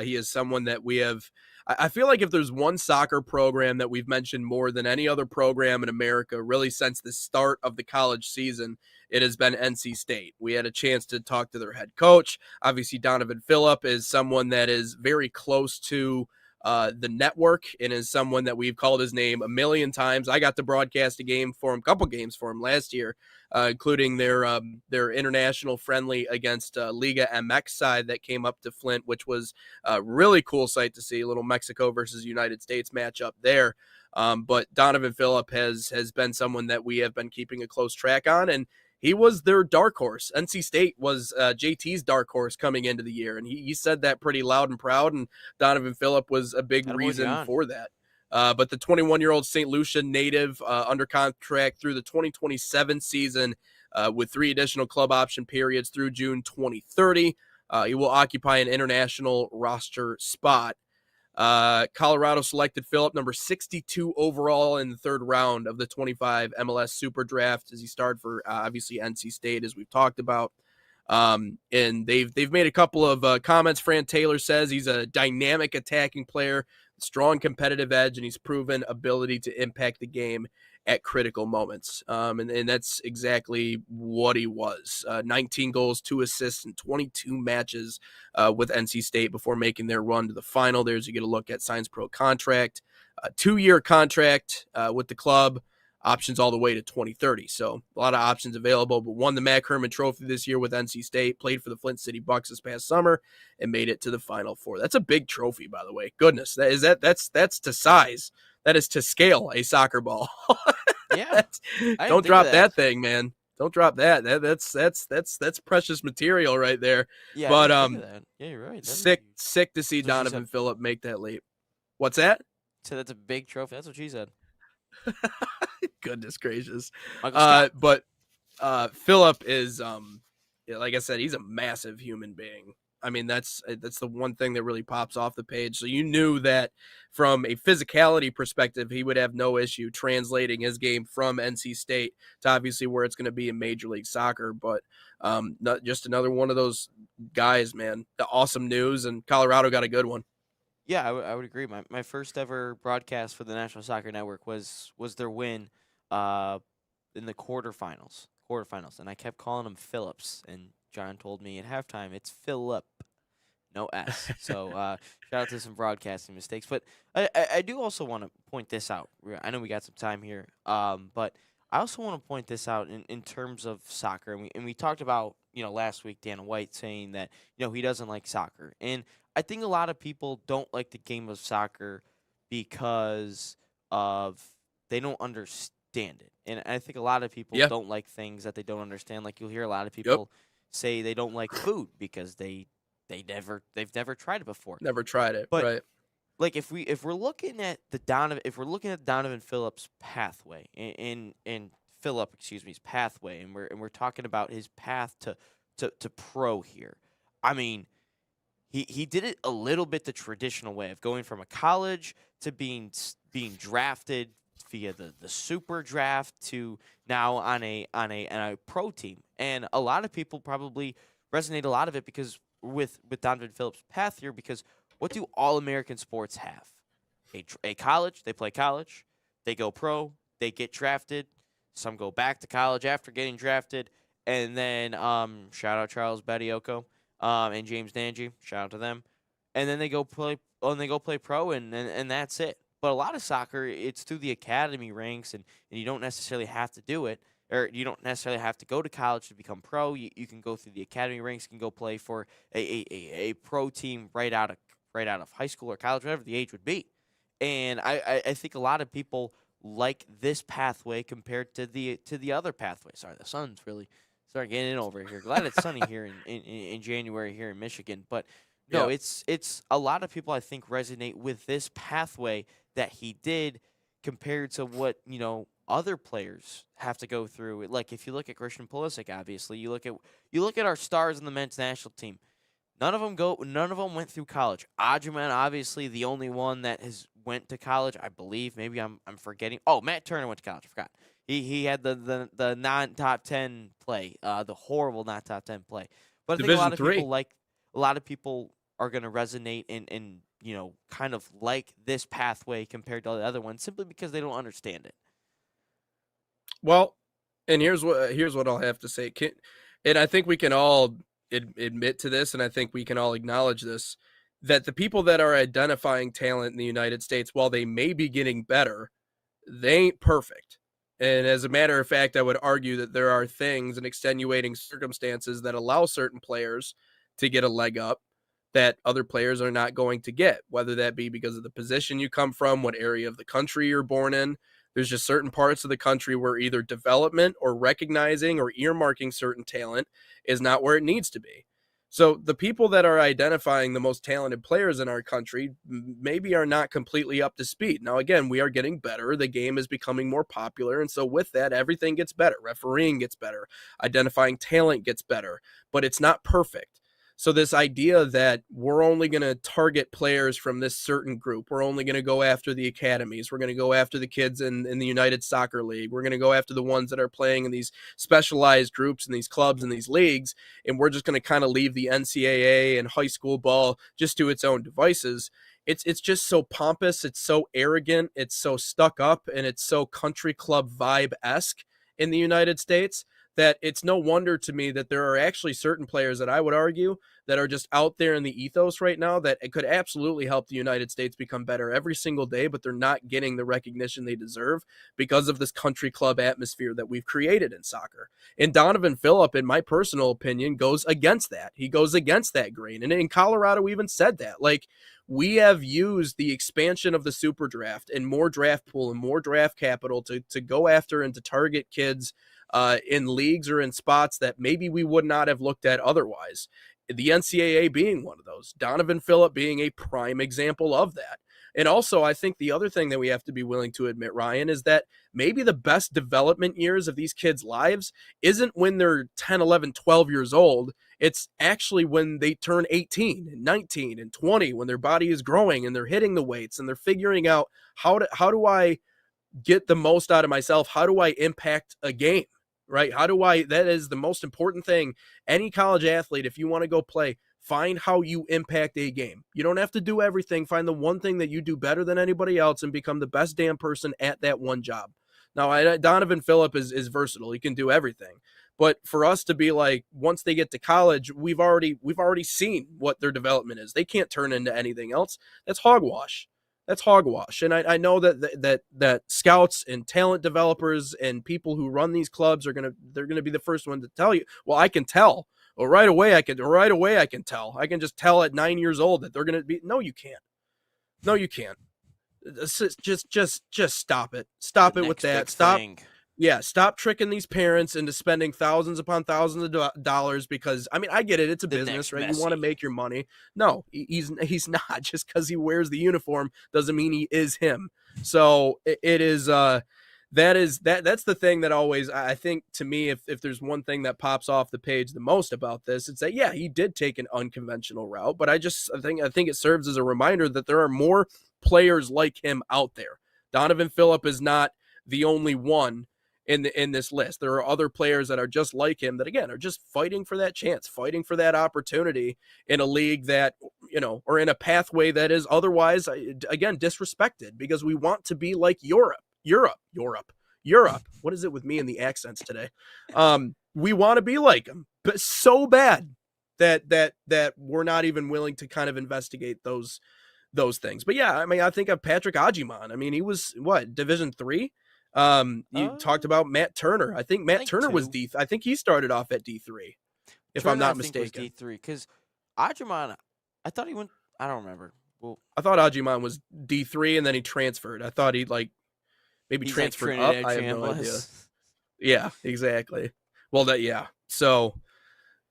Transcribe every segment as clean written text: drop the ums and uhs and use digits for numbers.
He is someone that we have. I feel like if there's one soccer program that we've mentioned more than any other program in America, really since the start of the college season, it has been NC State. We had a chance to talk to their head coach. Obviously, Donovan Philip is someone that is very close to the network and is someone that we've called his name a million times. I got to broadcast a couple games for him last year, including their international friendly against Liga MX side that came up to Flint, which was a really cool sight to see, a little Mexico versus United States matchup there. But Donovan Phillip has been someone that we have been keeping a close track on, and he was their dark horse. NC State was JT's dark horse coming into the year, and he said that pretty loud and proud, and Donovan Phillip was a big reason for that. But the 21-year-old St. Lucia native under contract through the 2027 season with 3 additional club option periods through June 2030. He will occupy an international roster spot. Colorado selected Phillip number 62 overall in the 3rd round of the 25 MLS Super Draft as he started for obviously NC State, as we've talked about. And they've made a couple of comments. Fran Taylor says he's a dynamic attacking player, strong competitive edge, and he's proven ability to impact the game at critical moments. And that's exactly what he was. 19 goals, 2 assists, and 22 matches with NC State before making their run to the final. There's you get a look at Science Pro contract, a 2-year contract with the club, options all the way to 2030. So a lot of options available, but won the Mac Herman Trophy this year with NC State, played for the Flint City Bucks this past summer, and made it to the Final Four. That's a big trophy, by the way. Goodness, that's to size. That is to scale a soccer ball. Yeah. Don't drop that thing, man. Don't drop that. That's precious material right there. Yeah, but yeah, you're right. Sick to see Donovan Phillip make that leap. What's that? So that's a big trophy. That's what she said. Goodness gracious. But Phillip is like I said, he's a massive human being. I mean, that's the one thing that really pops off the page. So you knew that from a physicality perspective, he would have no issue translating his game from NC State to obviously where it's going to be in Major League Soccer. But not just another one of those guys, man. The awesome news, and Colorado got a good one. Yeah, I would agree. My first ever broadcast for the National Soccer Network was their win in the quarterfinals, and I kept calling him Phillips, and John told me at halftime it's Philip, no S. So shout out to some broadcasting mistakes. But I do also want to point this out. I know we got some time here, but I also want to point this out in terms of soccer. And we talked about, last week, Dan White saying that, he doesn't like soccer. And I think a lot of people don't like the game of soccer because they don't understand it. And I think a lot of people don't like things that they don't understand. Like you'll hear a lot of people say they don't like food because they've never tried it before. Never tried it, but, right? Like if we're looking at Donovan Phillip's pathway and Phillip, his pathway, and we're talking about his path to pro here. I mean, he did it a little bit the traditional way of going from a college to being drafted via the super draft to now on a pro team. And a lot of people probably resonate a lot of it because with Donovan Phillip's path here, because what do all American sports have? A college, they play college, they go pro, they get drafted, some go back to college after getting drafted, and then shout out Charles Badioko and James Nanji, shout out to them. And then they go play pro, and that's it. But a lot of soccer, it's through the academy ranks, and you don't necessarily have to do it, or you don't necessarily have to go to college to become pro. You can go through the academy ranks, you can go play for a pro team right out of high school or college, whatever the age would be. And I think a lot of people like this pathway compared to the other pathway. Sorry, the sun's really starting getting in over here. Glad it's sunny here in January here in Michigan, but. No, it's a lot of people I think resonate with this pathway that he did compared to what, other players have to go through. Like if you look at Christian Pulisic, obviously, you look at our stars in the men's national team. None of them went through college. Adjaman, obviously, the only one that has went to college, I believe. Maybe I'm forgetting. Oh, Matt Turner went to college. I forgot. He had the non-top 10 play, the horrible non-top 10 play. But I think Division a lot of people are going to resonate and kind of like this pathway compared to the other ones simply because they don't understand it. Well, and here's what I'll have to say. And I think we can all admit to this, and I think we can all acknowledge this, that the people that are identifying talent in the United States, while they may be getting better, they ain't perfect. And as a matter of fact, I would argue that there are things and extenuating circumstances that allow certain players to get a leg up that other players are not going to get, whether that be because of the position you come from, what area of the country you're born in. There's just certain parts of the country where either development or recognizing or earmarking certain talent is not where it needs to be. So the people that are identifying the most talented players in our country maybe are not completely up to speed. Now, again, we are getting better. The game is becoming more popular. And so with that, everything gets better. Refereeing gets better. Identifying talent gets better, but it's not perfect. So this idea that we're only going to target players from this certain group, we're only going to go after the academies, we're going to go after the kids in the United Soccer League, we're going to go after the ones that are playing in these specialized groups and these clubs and these leagues, and we're just going to kind of leave the NCAA and high school ball just to its own devices. It's just so pompous, it's so arrogant, it's so stuck up, and it's so country club vibe-esque in the United States that it's no wonder to me that there are actually certain players that I would argue that are just out there in the ethos right now that it could absolutely help the United States become better every single day, but they're not getting the recognition they deserve because of this country club atmosphere that we've created in soccer. And Donovan Philip, in my personal opinion, goes against that. He goes against that grain. And in Colorado, we even said that. Like, we have used the expansion of the super draft and more draft pool and more draft capital to go after and to target kids in leagues or in spots that maybe we would not have looked at otherwise. The NCAA being one of those, Donovan Philip being a prime example of that. And also, I think the other thing that we have to be willing to admit, Ryan, is that maybe the best development years of these kids' lives isn't when they're 10, 11, 12 years old. It's actually when they turn 18 and 19 and 20, when their body is growing and they're hitting the weights and they're figuring out how do I get the most out of myself? How do I impact a game? Right? That is the most important thing. Any college athlete, if you want to go play, find how you impact a game. You don't have to do everything. Find the one thing that you do better than anybody else and become the best damn person at that one job. Now, Donovan Phillip is versatile. He can do everything. But for us to be like, once they get to college, we've already seen what their development is. They can't turn into anything else. That's hogwash. That's hogwash. And I know that scouts and talent developers and people who run these clubs they're gonna be the first one to tell you. Well, I can tell. Well, right away I can tell. I can just tell at 9 years old that they're gonna be. No, you can't. No, you can't. Just stop it. The Stop it with next that. big Stop. thing. Yeah, stop tricking these parents into spending thousands upon thousands of dollars because I mean I get it, it's a The business, next right? You want to Messi. make your money. No, he's not. Just because he wears the uniform doesn't mean he is him. So it is that's the thing that always I think to me if there's one thing that pops off the page the most about this, it's that yeah, he did take an unconventional route, but I think it serves as a reminder that there are more players like him out there. Donovan Phillip is not the only one in this list. There are other players that are just like him that again are just fighting for that chance, fighting for that opportunity in a league that, or in a pathway that is otherwise again disrespected because we want to be like Europe. What is it with me and the accents today? We want to be like them, but so bad that we're not even willing to kind of investigate those things. But yeah, I mean, I think of Patrick Ajiman. I mean, he was what, Division 3. You talked Uh, about Matt Turner. I think I Matt think Turner was two. D. I think he started off at D3, if I'm Turner, I not think, was mistaken. D3 because Ajuman, I thought he went. I don't remember. Well, I thought Ajiman was D3 and then he transferred. I thought he'd like maybe he's like transferred up. Trinidad I have no idea. Chambliss. Yeah, exactly. Well, yeah. So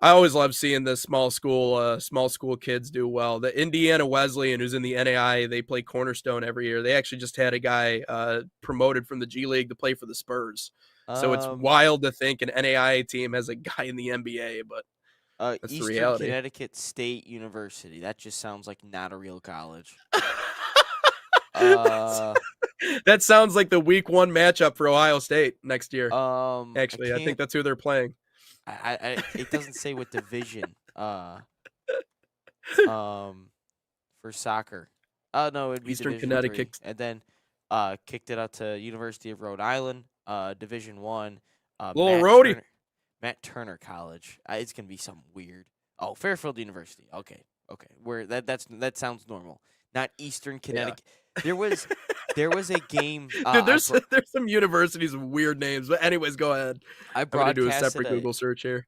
I always love seeing the small school kids do well. The Indiana Wesleyan, who's in the NAI, they play Cornerstone every year. They actually just had a guy promoted from the G League to play for the Spurs. So it's Um, wild to think an NAIA team has a guy in the NBA, but that's the Eastern reality. Connecticut State University. That just sounds like not a real college. Uh, That sounds like the week 1 matchup for Ohio State next year. I Actually, I think can't. that's who they're playing. It doesn't say what division. for soccer. Oh no, it'd be Eastern Division three, Connecticut. and then kicked it out to University of Rhode Island, Division one, Little roadie. Matt Turner College. It's gonna be something weird. Oh, Fairfield University. Okay, okay. Where that sounds normal. Not Eastern Yeah. Connecticut. There was a game. Dude, there's some universities with weird names. But anyways, go ahead. I I'm gonna do a broadcasted separate a Google search here.